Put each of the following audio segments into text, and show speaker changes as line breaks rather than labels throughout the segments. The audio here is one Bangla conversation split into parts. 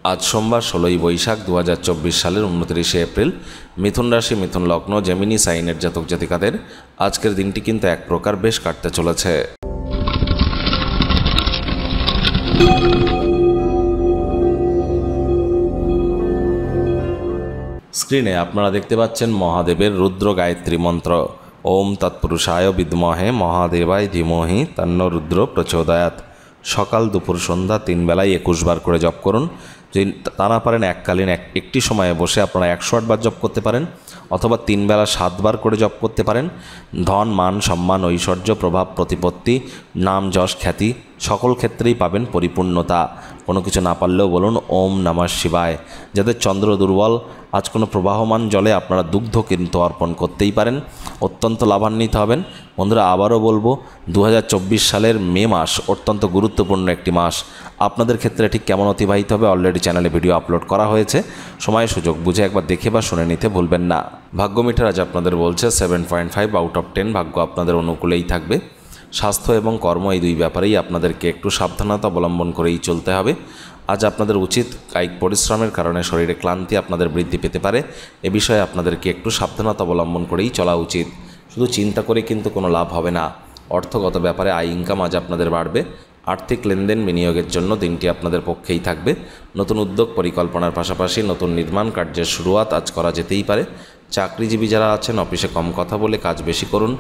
আজ সোমবার 16ই বৈশাখ 2024 সালের 29শে এপ্রিল। মিথুন রাশি, মিথুন লগ্ন, জেমিনি সাইনের জাতক জাতিকাদের আজকের দিনটি কিন্তু এক প্রকার বেশ কাটতে চলেছে। স্ক্রিনে আপনারা দেখতে পাচ্ছেন মহাদেবের রুদ্র গায়ত্রী মন্ত্র। ওম তৎপুরুষায় বিদ্মহে মহাদেবায় ধীমহি তন্ন রুদ্র প্রচোদয়াৎ। সকাল, দুপুর, সন্ধ্যা 3 বেলায় 21 বার করে জপ করুন। যদি তা না পারেন এককালীন একটি সময়ে বসে আপনারা 108 বার জপ করতে পারেন, অথবা 3 বেলা 7 বার করে জপ করতে পারেন। ধন, মান, সম্মান, ঐশ্বর্য, প্রভাব, প্রতিপত্তি, নাম, যশ, খ্যাতি সকল ক্ষেত্রেই পাবেন পরিপূর্ণতা। কোনো কিছু না পারলেও বলুন ওম নমঃ শিবায়। যাদের চন্দ্র দুর্বল, আজ কোনো প্রবাহমান জলে আপনারা দুগ্ধ কিন্তু অর্পণ করতেই পারেন, অত্যন্ত লাভান্বিত হবেন। বন্ধুরা, আবারও বলবো 2024 সালের মে মাস অত্যন্ত গুরুত্বপূর্ণ একটি মাস। আপনাদের ক্ষেত্রে ঠিক কেমন অতিবাহিত হবে অলরেডি চ্যানেলে ভিডিও আপলোড করা হয়েছে, সময় সুযোগ বুঝে একবার দেখে বা শুনে নিতে ভুলবেন না। ভাগ্য মিটার আজ আপনাদের বলছে 7.5 আউট অফ 10, ভাগ্য আপনাদের অনুকূলেই থাকবে। স্বাস্থ্য এবং কর্ম এই দুই ব্যাপারেই আপনাদেরকে একটু সাবধানতা অবলম্বন করেই চলতে হবে। আজ আপনাদের উচিত কায়িক পরিশ্রমের কারণে শরীরে ক্লান্তি আপনাদের বৃদ্ধি পেতে পারে, এ বিষয়ে আপনাদেরকে একটু সাবধানতা অবলম্বন করেই চলা উচিত। শুধু চিন্তা করে কিন্তু কোনো লাভ হবে না। অর্থগত ব্যাপারে আয় ইনকাম আজ আপনাদের বাড়বে। আর্থিক লেনদেন বিনিয়োগের জন্য দিনটি আপনাদের পক্ষেই থাকবে। নতুন উদ্যোগ পরিকল্পনার পাশাপাশি নতুন নির্মাণ কার্যের শুরুয়াত আজ করা যেতেই পারে। চাকরিজীবী যারা আছেন, অফিসে কম কথা বলে কাজ বেশি করুন,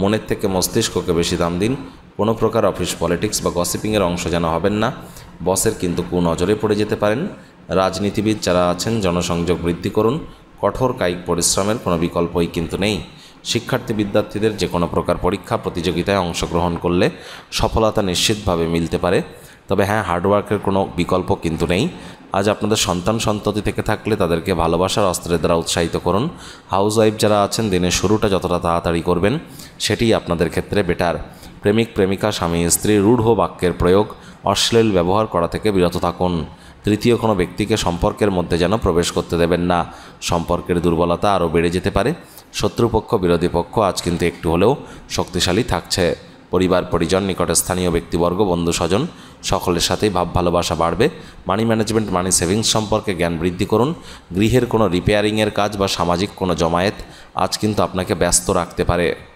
মনের থেকে মস্তিষ্ককে বেশি দাম দিন। কোনো প্রকার অফিস পলিটিক্স বা গসিপিংয়ের অংশ যেন হবেন না, বসের কিন্তু কুনজরে পড়ে যেতে পারেন। রাজনীতিবিদ যারা আছেন, জনসংযোগ বৃদ্ধি করুন। কঠোর কায়িক পরিশ্রমের কোনো বিকল্পই কিন্তু নেই। শিক্ষার্থী বিদ্যার্থীদের যে কোনো প্রকার পরীক্ষা প্রতিযোগিতায় অংশগ্রহণ করলে সফলতা নিশ্চিতভাবে মিলতে পারে। তবে হ্যাঁ, হার্ডওয়ার্কের কোনো বিকল্প কিন্তু নেই। আজ আপনাদের সন্তান সন্ততি থেকে থাকলে তাদেরকে ভালোবাসার অস্ত্রের দ্বারা উৎসাহিত করুন। হাউসওয়াইফ যারা আছেন, দিনের শুরুটা যতটা তাড়াতাড়ি করবেন সেটিই আপনাদের ক্ষেত্রে বেটার। প্রেমিক প্রেমিকা, স্বামী স্ত্রী রূঢ় বাক্যের প্রয়োগ, অশ্লীল ব্যবহার করা থেকে বিরত থাকুন। তৃতীয় কোনো ব্যক্তিকে সম্পর্কের মধ্যে যেন প্রবেশ করতে দেবেন না, সম্পর্কের দুর্বলতা আরও বেড়ে যেতে পারে। শত্রুপক্ষ, বিরোধী পক্ষ আজ কিন্তু একটু হলেও শক্তিশালী থাকছে। পরিবার পরিজন, নিকটে স্থানীয় ব্যক্তিবর্গ, বন্ধু স্বজন সকলের সাথেই ভাব ভালোবাসা বাড়বে। মানি ম্যানেজমেন্ট, মানি সেভিংস সম্পর্কে জ্ঞান বৃদ্ধি করুন। গৃহের কোনো রিপেয়ারিংয়ের কাজ বা সামাজিক কোনো জমায়েত আজ কিন্তু আপনাকে ব্যস্ত রাখতে পারে।